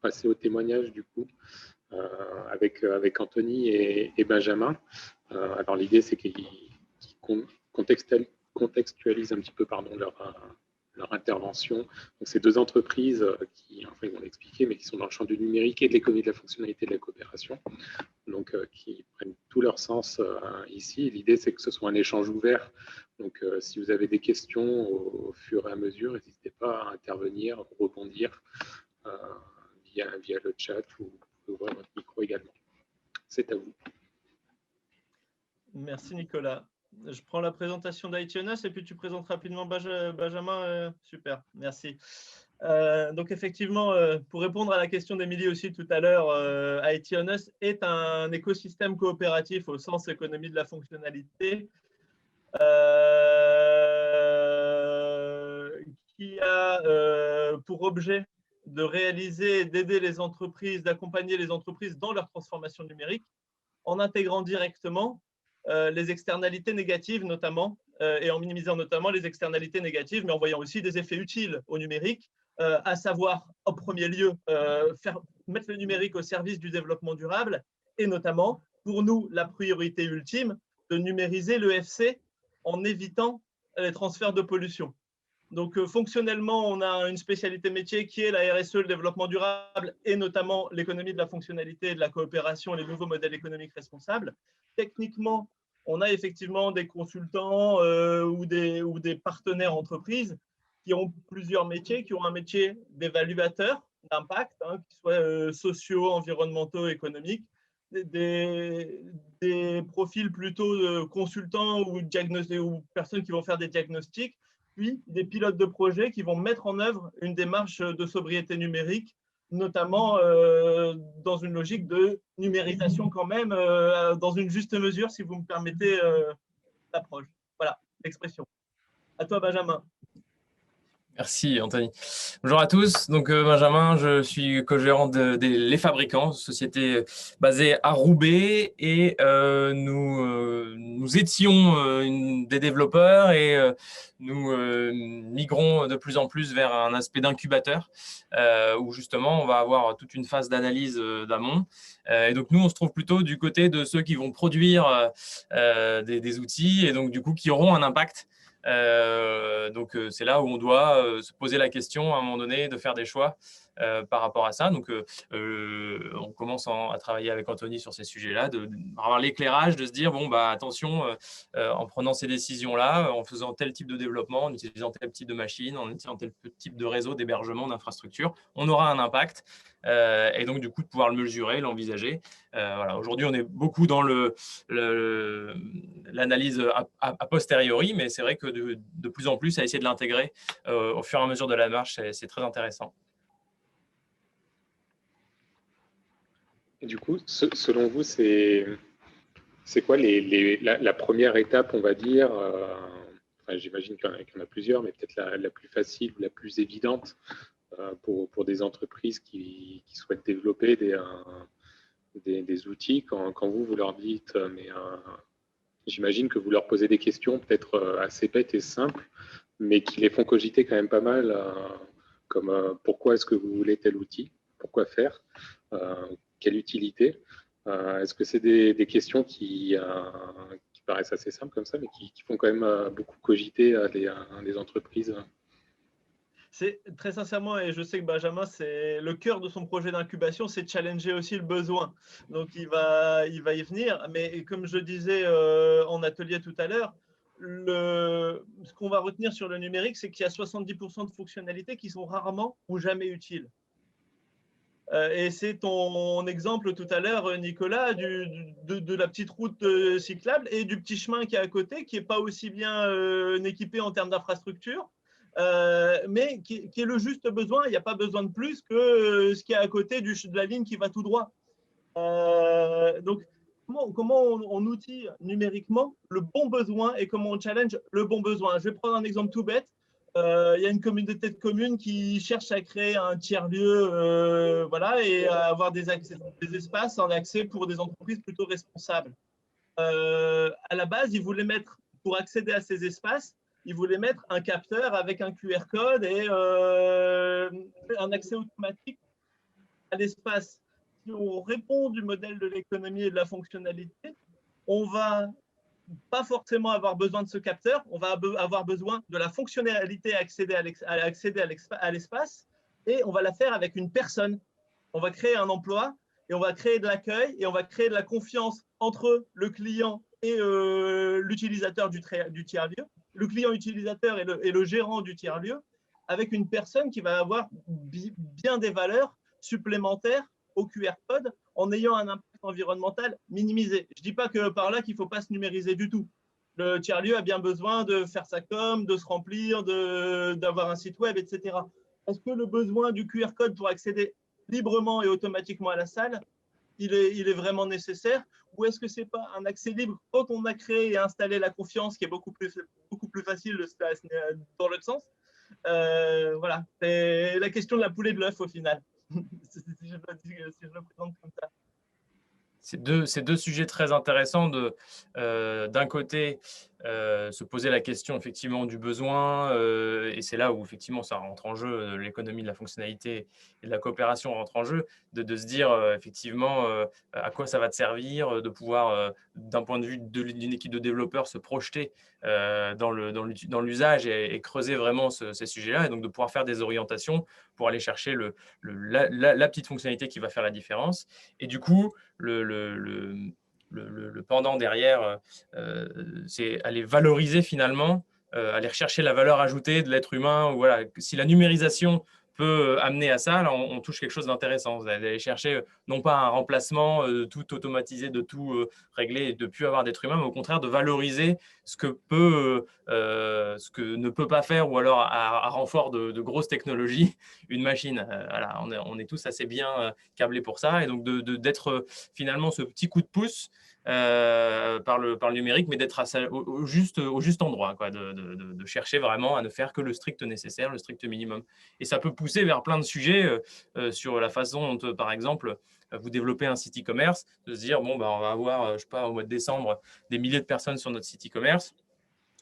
passer au témoignage du coup avec Anthony et Benjamin. Alors l'idée c'est qu'ils contextualisent un petit peu leur intervention. Donc, c'est deux entreprises qui, enfin, ils vont l'expliquer, mais qui sont dans le champ du numérique et de l'économie de la fonctionnalité de la coopération, donc qui prennent tout leur sens ici. L'idée, c'est que ce soit un échange ouvert. Donc, si vous avez des questions au fur et à mesure, n'hésitez pas à intervenir, rebondir via le chat ou ouvrir votre micro également. C'est à vous. Merci Nicolas. Je prends la présentation d'ITONUS et puis tu présentes rapidement Benjamin. Super, merci. Donc effectivement, pour répondre à la question d'Émilie aussi tout à l'heure, ITONUS est un écosystème coopératif au sens économie de la fonctionnalité qui a pour objet de réaliser, d'aider les entreprises, d'accompagner les entreprises dans leur transformation numérique en intégrant directement les externalités négatives notamment, et en minimisant notamment les externalités négatives, mais en voyant aussi des effets utiles au numérique, à savoir, en premier lieu, mettre le numérique au service du développement durable, et notamment, pour nous, la priorité ultime, de numériser l'EFC en évitant les transferts de pollution. Donc, fonctionnellement, on a une spécialité métier qui est la RSE, le développement durable, et notamment l'économie de la fonctionnalité, de la coopération et les nouveaux modèles économiques responsables. Techniquement, on a effectivement des consultants ou des partenaires entreprises qui ont plusieurs métiers, qui ont un métier d'évaluateur d'impact, hein, qui soit sociaux, environnementaux, économiques, des profils plutôt de consultants ou personnes qui vont faire des diagnostics, puis des pilotes de projet qui vont mettre en œuvre une démarche de sobriété numérique, notamment dans une logique de numérisation quand même, dans une juste mesure, si vous me permettez l'approche. Voilà, l'expression. À toi, Benjamin. Merci Anthony. Bonjour à tous, donc Benjamin, je suis co-gérant Les Fabricants, société basée à Roubaix, et nous étions des développeurs et nous migrons de plus en plus vers un aspect d'incubateur où justement on va avoir toute une phase d'analyse d'amont. Et donc nous on se trouve plutôt du côté de ceux qui vont produire des outils et donc du coup qui auront un impact. Donc c'est là où on doit se poser la question à un moment donné de faire des choix par rapport à ça. Donc on commence à travailler avec Anthony sur ces sujets-là, d'avoir l'éclairage, de se dire bon bah attention, en prenant ces décisions-là, en faisant tel type de développement, en utilisant tel type de machine, en utilisant tel type de réseau, d'hébergement, d'infrastructure, on aura un impact. Et donc du coup de pouvoir le mesurer, l'envisager. Voilà. Aujourd'hui on est beaucoup dans l'analyse a posteriori, mais c'est vrai que de plus en plus à essayer de l'intégrer au fur et à mesure de la marche, c'est très intéressant. Et du coup, selon vous, c'est quoi la première étape, on va dire enfin, j'imagine qu'il y en a plusieurs, mais peut-être la plus facile ou la plus évidente pour des entreprises qui souhaitent développer des outils. Quand vous leur dites, mais j'imagine que vous leur posez des questions peut-être assez bêtes et simples, mais qui les font cogiter quand même pas mal, comme pourquoi est-ce que vous voulez tel outil, pourquoi faire, quelle utilité. Est-ce que c'est des questions qui paraissent assez simples comme ça, mais qui font quand même beaucoup cogiter les entreprises? C'est très sincèrement, et je sais que Benjamin, c'est le cœur de son projet d'incubation, c'est de challenger aussi le besoin. Donc, il va y venir. Mais comme je disais en atelier tout à l'heure, ce qu'on va retenir sur le numérique, c'est qu'il y a 70% de fonctionnalités qui sont rarement ou jamais utiles. Et c'est ton exemple tout à l'heure, Nicolas, de la petite route cyclable et du petit chemin qui est à côté, qui n'est pas aussi bien équipé en termes d'infrastructure. Mais qui est le juste besoin. Il n'y a pas besoin de plus que ce qui est à côté de la ligne qui va tout droit. Donc, comment on outille numériquement le bon besoin et comment on challenge le bon besoin. Je vais prendre un exemple tout bête. Il y a une communauté de communes qui cherche à créer un tiers-lieu voilà, et à avoir des espaces en accès pour des entreprises plutôt responsables. À la base, ils voulaient mettre, pour accéder à ces espaces, ils voulaient mettre un capteur avec un QR code et un accès automatique à l'espace, si on répond du modèle de l'économie et de la fonctionnalité, on va pas forcément avoir besoin de ce capteur, on va avoir besoin de la fonctionnalité à accéder à l'espace, et on va la faire avec une personne. On va créer un emploi et on va créer de l'accueil et on va créer de la confiance entre le client et l'utilisateur du tiers-lieu, le client utilisateur et le gérant du tiers-lieu, avec une personne qui va avoir bien des valeurs supplémentaires au QR code en ayant un impact environnemental minimisé. Je ne dis pas que par là qu'il ne faut pas se numériser du tout. Le tiers-lieu a bien besoin de faire sa com, de se remplir, d'avoir un site web, etc. Est-ce que le besoin du QR code pour accéder librement et automatiquement à la salle, il est vraiment nécessaire, ou est-ce que ce n'est pas un accès libre quand on a créé et installé la confiance qui est beaucoup plus facile dans l'autre sens? Voilà, c'est la question de la poule et de l'œuf au final, si je le présente comme ça. C'est deux sujets très intéressants d'un côté, se poser la question effectivement du besoin, et c'est là où effectivement ça rentre en jeu, l'économie de la fonctionnalité et de la coopération rentre en jeu, de se dire effectivement à quoi ça va te servir, de pouvoir, d'un point de vue d'une équipe de développeurs, se projeter dans l'usage et creuser vraiment ces sujets-là, et donc de pouvoir faire des orientations pour aller chercher la petite fonctionnalité qui va faire la différence. Et du coup, le pendant derrière, c'est aller valoriser finalement, aller rechercher la valeur ajoutée de l'être humain. Ou voilà, si la numérisation peut amener à ça, là, on touche quelque chose d'intéressant. Vous allez aller chercher non pas un remplacement de tout automatisé, de tout régler et de ne plus avoir d'être humain, mais au contraire de valoriser ce que ne peut pas faire, ou alors à renfort de grosses technologies, une machine. Voilà, on est tous assez bien câblés pour ça, et donc d'être finalement ce petit coup de pouce par le numérique, mais d'être au juste endroit, quoi, de chercher vraiment à ne faire que le strict nécessaire, le strict minimum. Et ça peut pousser vers plein de sujets sur la façon dont, par exemple, vous développez un site e-commerce, de se dire, bon, bah, on va avoir, je sais pas, au mois de décembre, des milliers de personnes sur notre site e-commerce.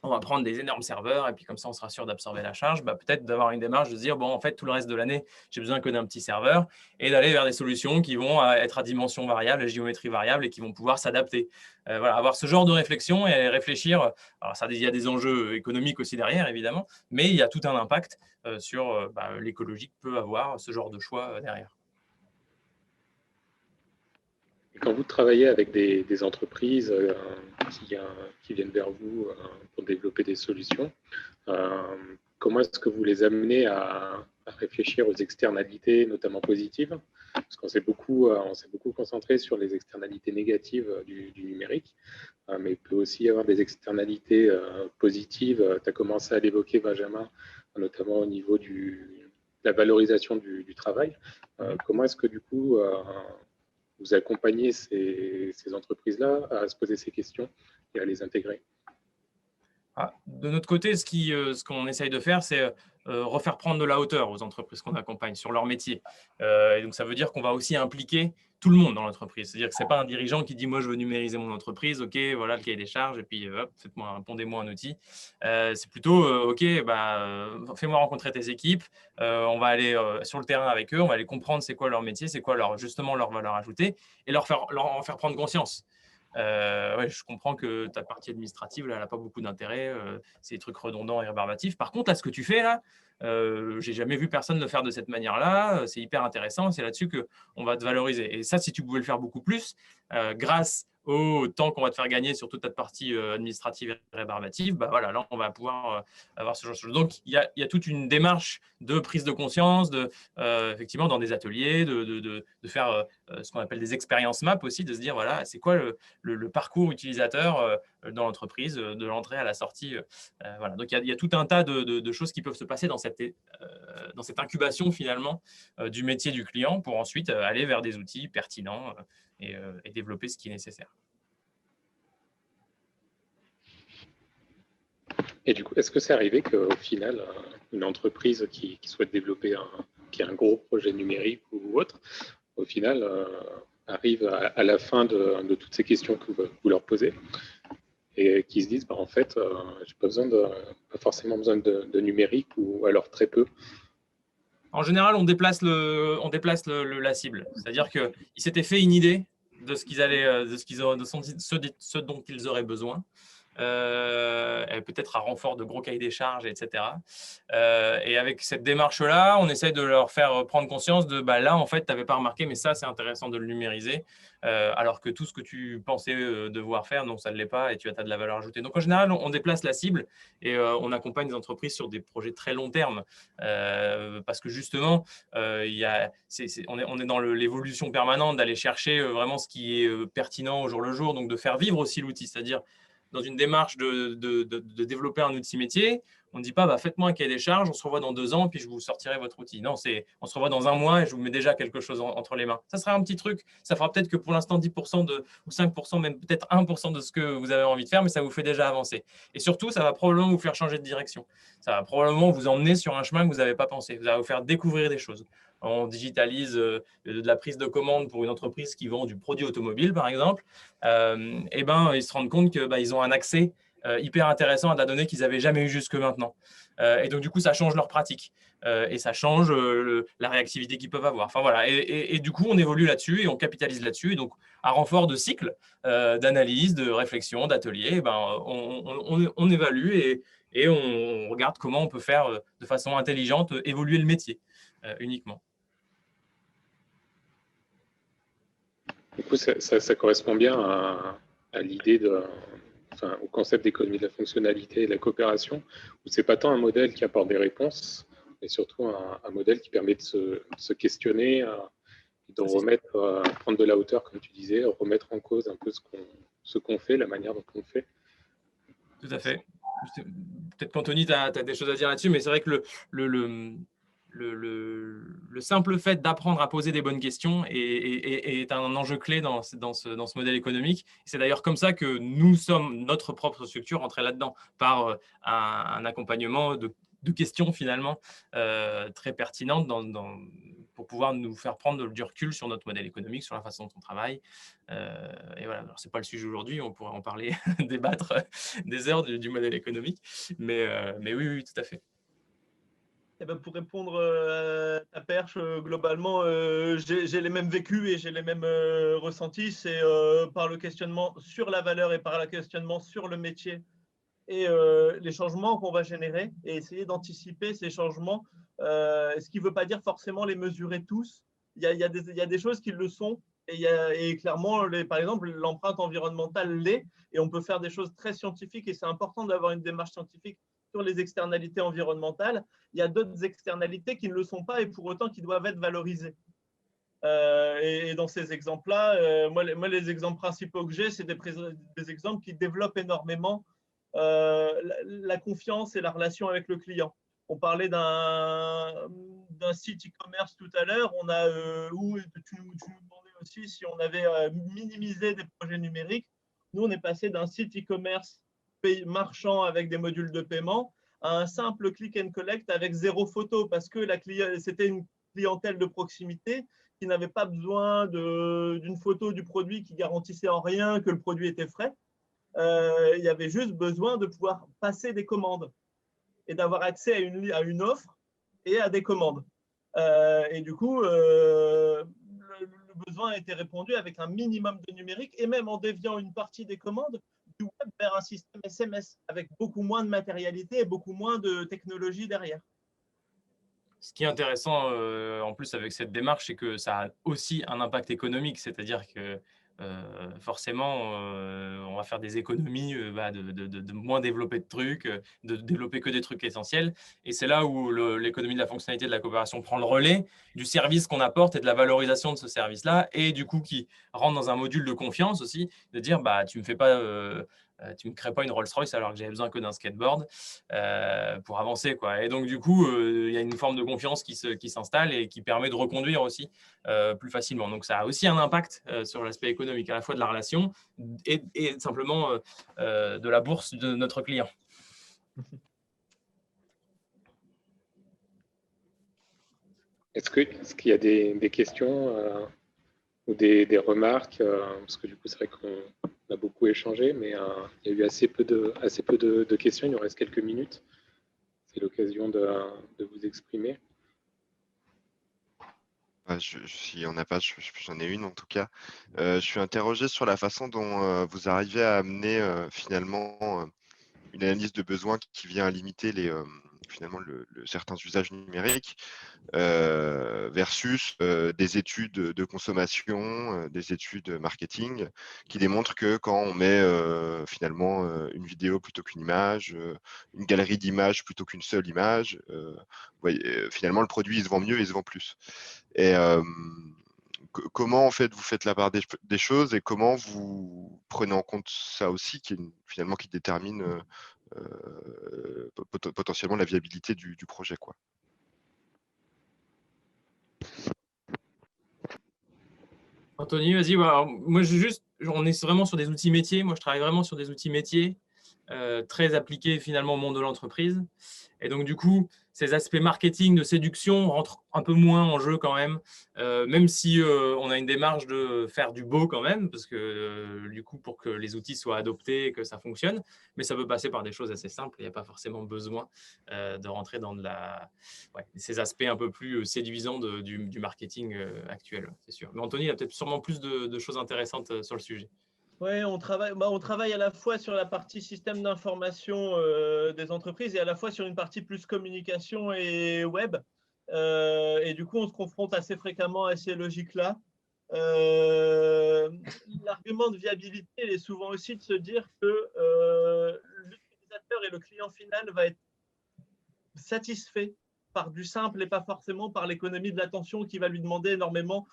On va prendre des énormes serveurs, et puis comme ça, on sera sûr d'absorber la charge. Bah, peut-être d'avoir une démarche de se dire, bon, en fait, tout le reste de l'année, j'ai besoin que d'un petit serveur, et d'aller vers des solutions qui vont être à dimension variable, à géométrie variable, et qui vont pouvoir s'adapter. Voilà, avoir ce genre de réflexion et réfléchir. Alors, il y a des enjeux économiques aussi derrière, évidemment, mais il y a tout un impact sur l'écologie que peut avoir ce genre de choix derrière. Et quand vous travaillez avec des entreprises qui viennent vers vous pour développer des solutions, comment est-ce que vous les amenez à réfléchir aux externalités, notamment positives? Parce qu'on s'est beaucoup concentré sur les externalités négatives du numérique, mais il peut aussi y avoir des externalités positives. Tu as commencé à l'évoquer, Benjamin, notamment au niveau de la valorisation du travail. Comment est-ce que du coup vous accompagnez ces entreprises-là à se poser ces questions et à les intégrer? De notre côté, ce qu'on essaye de faire, c'est refaire prendre de la hauteur aux entreprises qu'on accompagne sur leur métier. Et donc, ça veut dire qu'on va aussi impliquer tout le monde dans l'entreprise. C'est-à-dire que ce n'est pas un dirigeant qui dit « moi, je veux numériser mon entreprise, ok, voilà le cahier des charges, et puis hop, pondez-moi un outil ». C'est plutôt « ok, fais-moi rencontrer tes équipes, on va aller sur le terrain avec eux, on va aller comprendre c'est quoi leur métier, c'est quoi justement leur valeur ajoutée, et leur en faire prendre conscience ». Ouais, je comprends que ta partie administrative, là, elle n'a pas beaucoup d'intérêt. C'est des trucs redondants et rébarbatifs. Par contre, là, ce que tu fais là, j'ai jamais vu personne le faire de cette manière-là. C'est hyper intéressant. C'est là-dessus qu'on va te valoriser. Et ça, si tu pouvais le faire beaucoup plus, grâce au temps qu'on va te faire gagner sur toute ta partie administrative et rébarbative, bah voilà, là, on va pouvoir avoir ce genre de choses. Donc, il y a toute une démarche de prise de conscience, effectivement, dans des ateliers, de faire ce qu'on appelle des expériences maps aussi, de se dire, voilà, c'est quoi le parcours utilisateur dans l'entreprise, de l'entrée à la sortie. Voilà. Donc, il y a tout un tas de choses qui peuvent se passer dans cette incubation, finalement, du métier du client, pour ensuite aller vers des outils pertinents et développer ce qui est nécessaire. Et du coup, est-ce que c'est arrivé qu'au final, une entreprise qui souhaite développer qui a un gros projet numérique ou autre, au final, arrive à la fin de toutes ces questions que vous leur posez et qui se disent, en fait, j'ai pas forcément besoin de numérique, ou alors très peu? En général, on déplace la cible. C'est-à-dire qu'ils s'étaient fait une idée de ce dont ils auraient besoin. Peut-être à renfort de gros cahiers des charges, etc. Et avec cette démarche-là, on essaye de leur faire prendre conscience de là, en fait, tu n'avais pas remarqué, mais ça, c'est intéressant de le numériser, alors que tout ce que tu pensais devoir faire, non, ça ne l'est pas et tu as de la valeur ajoutée. Donc, en général, on déplace la cible et on accompagne les entreprises sur des projets très long terme parce que justement, on est dans l'évolution permanente d'aller chercher vraiment ce qui est pertinent au jour le jour, donc de faire vivre aussi l'outil, c'est-à-dire dans une démarche de développer un outil métier, on ne dit pas faites-moi un cahier des charges, on se revoit dans 2 ans, puis je vous sortirai votre outil. Non, on se revoit dans 1 mois et je vous mets déjà quelque chose entre les mains. Ça sera un petit truc, ça fera peut-être que pour l'instant 10% ou 5%, même peut-être 1% de ce que vous avez envie de faire, mais ça vous fait déjà avancer. Et surtout, ça va probablement vous faire changer de direction. Ça va probablement vous emmener sur un chemin que vous n'avez pas pensé. Ça va vous faire découvrir des choses. On digitalise de la prise de commande pour une entreprise qui vend du produit automobile, par exemple. Ils se rendent compte qu'ils ont un accès hyper intéressant à de la donnée qu'ils n'avaient jamais eu jusque maintenant. Et donc, du coup, ça change leur pratique et ça change la réactivité qu'ils peuvent avoir. Enfin, voilà. Et du coup, on évolue là-dessus et on capitalise là-dessus. Et donc, à renfort de cycles, d'analyse, de réflexion, d'atelier, on évalue et on regarde comment on peut faire de façon intelligente évoluer le métier uniquement. Du coup, ça correspond bien à l'idée au concept d'économie de la fonctionnalité et de la coopération, où c'est pas tant un modèle qui apporte des réponses, mais surtout un modèle qui permet de se questionner, de prendre de la hauteur, comme tu disais, remettre en cause un peu ce qu'on fait, la manière dont on le fait. Tout à fait. Peut-être qu'Anthony, tu as des choses à dire là-dessus, mais c'est vrai que le simple fait d'apprendre à poser des bonnes questions est un enjeu clé dans ce modèle économique. C'est d'ailleurs comme ça que nous sommes, notre propre structure, entrée là-dedans, par un accompagnement de questions finalement très pertinentes pour pouvoir nous faire prendre du recul sur notre modèle économique, sur la façon dont on travaille. Et voilà, ce n'est pas le sujet aujourd'hui, on pourrait en parler, débattre des heures du modèle économique, mais oui, tout à fait. Pour répondre à ta perche, globalement, j'ai les mêmes vécus et j'ai les mêmes ressentis. C'est par le questionnement sur la valeur et par le questionnement sur le métier et les changements qu'on va générer et essayer d'anticiper ces changements, ce qui ne veut pas dire forcément les mesurer tous. Il y a des choses qui le sont et clairement, par exemple, l'empreinte environnementale l'est et on peut faire des choses très scientifiques et c'est important d'avoir une démarche scientifique sur les externalités environnementales. Il y a d'autres externalités qui ne le sont pas et pour autant qui doivent être valorisées. Et dans ces exemples-là, moi, les exemples principaux que j'ai, c'est des exemples qui développent énormément la confiance et la relation avec le client. On parlait d'un site e-commerce tout à l'heure, on a où tu nous demandais aussi si on avait minimisé des projets numériques. Nous, on est passé d'un site e-commerce marchand avec des modules de paiement à un simple click and collect avec 0 photo parce que c'était une clientèle de proximité qui n'avait pas besoin d'une photo du produit qui garantissait en rien que le produit était frais. Il y avait juste besoin de pouvoir passer des commandes et d'avoir accès à une offre et à des commandes. Et du coup, le besoin a été répondu avec un minimum de numérique et même en déviant une partie des commandes du web vers un système SMS avec beaucoup moins de matérialité et beaucoup moins de technologie derrière. Ce qui est intéressant en plus avec cette démarche, c'est que ça a aussi un impact économique, c'est-à-dire que forcément, on va faire des économies de moins développer de trucs, de développer que des trucs essentiels. Et c'est là où l'économie de la fonctionnalité de la coopération prend le relais du service qu'on apporte et de la valorisation de ce service-là, et du coup qui rentre dans un module de confiance aussi, de dire tu me crées pas une Rolls-Royce alors que j'avais besoin que d'un skateboard pour avancer, quoi. Et donc du coup, il y a une forme de confiance qui s'installe et qui permet de reconduire aussi plus facilement. Donc ça a aussi un impact sur l'aspect économique, à la fois de la relation et simplement de la bourse de notre client. Est-ce qu'il y a des questions ou des remarques parce que du coup, c'est vrai qu'on a beaucoup échangé, mais il y a eu assez peu de questions. Il nous reste quelques minutes. C'est l'occasion de vous exprimer. S'il n'y en a pas, j'en ai une en tout cas. Je suis interrogé sur la façon dont vous arrivez à amener finalement une analyse de besoin qui vient à limiter finalement certains usages numériques versus des études de consommation, des études marketing qui démontrent que quand on met finalement une vidéo plutôt qu'une image, une galerie d'images plutôt qu'une seule image, finalement le produit il se vend mieux et il se vend plus. Et comment en fait vous faites la part des choses et comment vous prenez en compte ça aussi finalement qui détermine potentiellement la viabilité du projet, quoi. Anthony, vas-y. Voilà. Moi, on est vraiment sur des outils métiers. Moi, je travaille vraiment sur des outils métiers très appliqués finalement au monde de l'entreprise. Et donc, du coup, ces aspects marketing de séduction rentrent un peu moins en jeu quand même si on a une démarche de faire du beau quand même, parce que du coup, pour que les outils soient adoptés et que ça fonctionne, mais ça peut passer par des choses assez simples. Il n'y a pas forcément besoin de rentrer dans ces aspects un peu plus séduisants du marketing actuel, c'est sûr. Mais Anthony, il y a peut-être sûrement plus de choses intéressantes sur le sujet. Oui, on travaille à la fois sur la partie système d'information des entreprises et à la fois sur une partie plus communication et web. Et du coup, on se confronte assez fréquemment à ces logiques-là. L'argument de viabilité est souvent aussi de se dire que l'utilisateur et le client final va être satisfait par du simple et pas forcément par l'économie de l'attention qui va lui demander énormément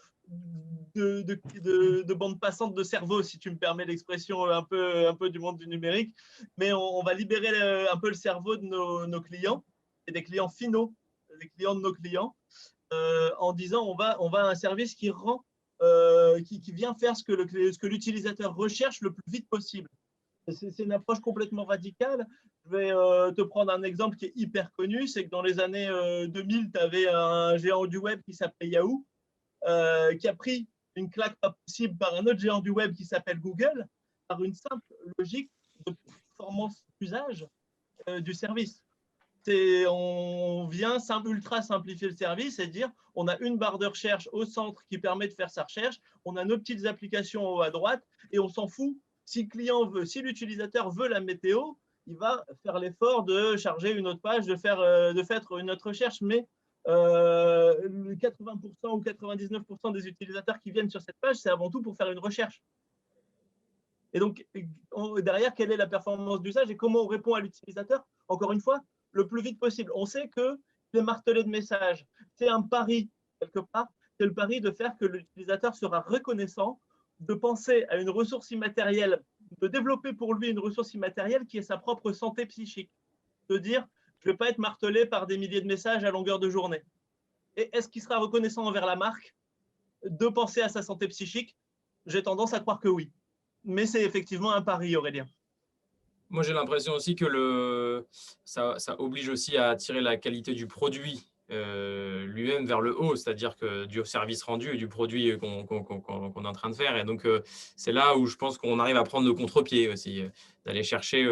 de bande passante de cerveau, si tu me permets l'expression un peu du monde du numérique. Mais on va libérer un peu le cerveau de nos clients et des clients finaux, des clients de nos clients, en disant on va à un service qui rend, qui vient faire ce que l'utilisateur recherche le plus vite possible. C'est une approche complètement radicale. Je vais te prendre un exemple qui est hyper connu, c'est que dans les années 2000, tu avais un géant du web qui s'appelait Yahoo, qui a pris une claque pas possible par un autre géant du web qui s'appelle Google, par une simple logique de performance d'usage du service. On vient ultra simplifier le service et dire on a une barre de recherche au centre qui permet de faire sa recherche, on a nos petites applications en haut à droite et on s'en fout. Si l'utilisateur veut la météo, il va faire l'effort de charger une autre page, de faire une autre recherche, mais 80% ou 99% des utilisateurs qui viennent sur cette page, c'est avant tout pour faire une recherche. Et donc, derrière, quelle est la performance d'usage et comment on répond à l'utilisateur? Encore une fois, le plus vite possible. On sait que les martelets de messages, c'est un pari, quelque part. C'est le pari de faire que l'utilisateur sera reconnaissant, de penser à une ressource immatérielle, de développer pour lui une ressource immatérielle qui est sa propre santé psychique. De dire, je ne vais pas être martelé par des milliers de messages à longueur de journée. Et est-ce qu'il sera reconnaissant envers la marque de penser à sa santé psychique? J'ai tendance à croire que oui. Mais c'est effectivement un pari, Aurélien. Moi, j'ai l'impression aussi que ça oblige aussi à attirer la qualité du produit lui-même vers le haut, c'est-à-dire que du service rendu et du produit qu'on est en train de faire. Et donc, c'est là où je pense qu'on arrive à prendre le contre-pied aussi, d'aller chercher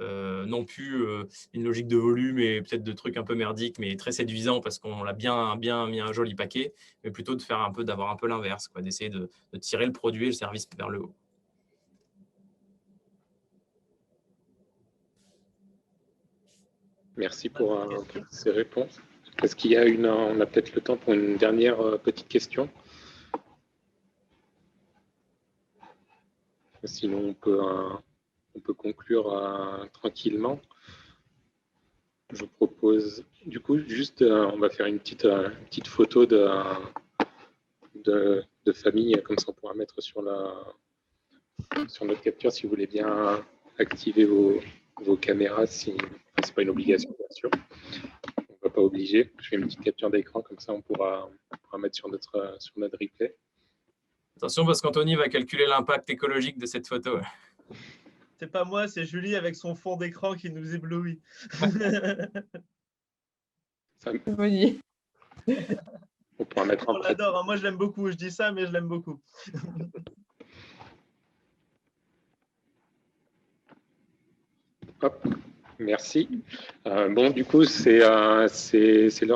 non plus une logique de volume et peut-être de trucs un peu merdiques, mais très séduisants parce qu'on l'a bien mis un joli paquet, mais plutôt d'avoir un peu l'inverse, d'essayer de tirer le produit et le service vers le haut. Merci pour ces réponses. Est-ce qu'il y a on a peut-être le temps pour une dernière petite question? Sinon, on peut conclure tranquillement. Je vous propose, du coup, juste, on va faire une petite photo de famille, comme ça on pourra mettre sur notre capture si vous voulez bien activer vos caméras, si c'est pas une obligation, bien sûr. On ne va pas obliger. Je fais une petite capture d'écran, comme ça on pourra mettre sur notre replay. Attention, parce qu'Anthony va calculer l'impact écologique de cette photo. C'est pas moi, c'est Julie avec son fond d'écran qui nous éblouit. On pourra mettre en On l'adore, hein. Moi je l'aime beaucoup. Je dis ça, mais je l'aime beaucoup. Hop. Merci. Bon, du coup, c'est l'heure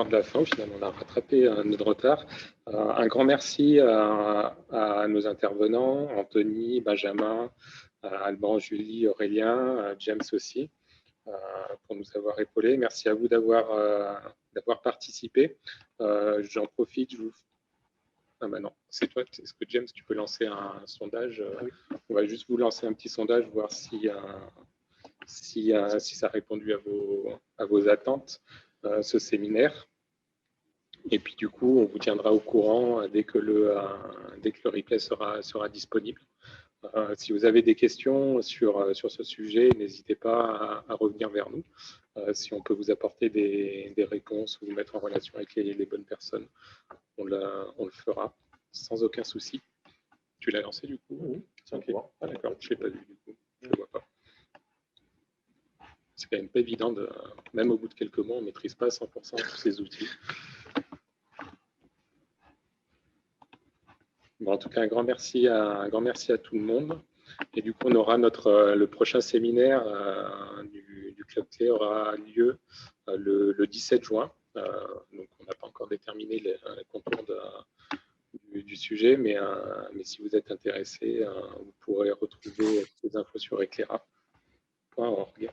de la fin. Finalement, on a rattrapé notre retard. Un grand merci à nos intervenants, Anthony, Benjamin, Alban, Julie, Aurélien, James aussi, pour nous avoir épaulés. Merci à vous d'avoir participé. J'en profite, je vous... Ah ben non, c'est toi. Est-ce que James, tu peux lancer un sondage? Oui. On va juste vous lancer un petit sondage, voir si ça a répondu à vos attentes, ce séminaire. Et puis du coup, on vous tiendra au courant dès que le replay sera disponible. Si vous avez des questions sur ce sujet, n'hésitez pas à revenir vers nous. Si on peut vous apporter des réponses ou vous mettre en relation avec les bonnes personnes, on le fera sans aucun souci. Tu l'as lancé du coup? Oui, okay. Ah, d'accord, je ne l'ai pas vu du coup, je ne le vois pas. C'est quand même pas évident, même au bout de quelques mois, on ne maîtrise pas à 100% tous ces outils. Bon, en tout cas, un grand merci à tout le monde. Et du coup, on aura le prochain séminaire du Club Clé aura lieu le 17 juin. Donc, on n'a pas encore déterminé les contours du sujet, mais si vous êtes intéressé, vous pourrez retrouver toutes les infos sur eclaira.org.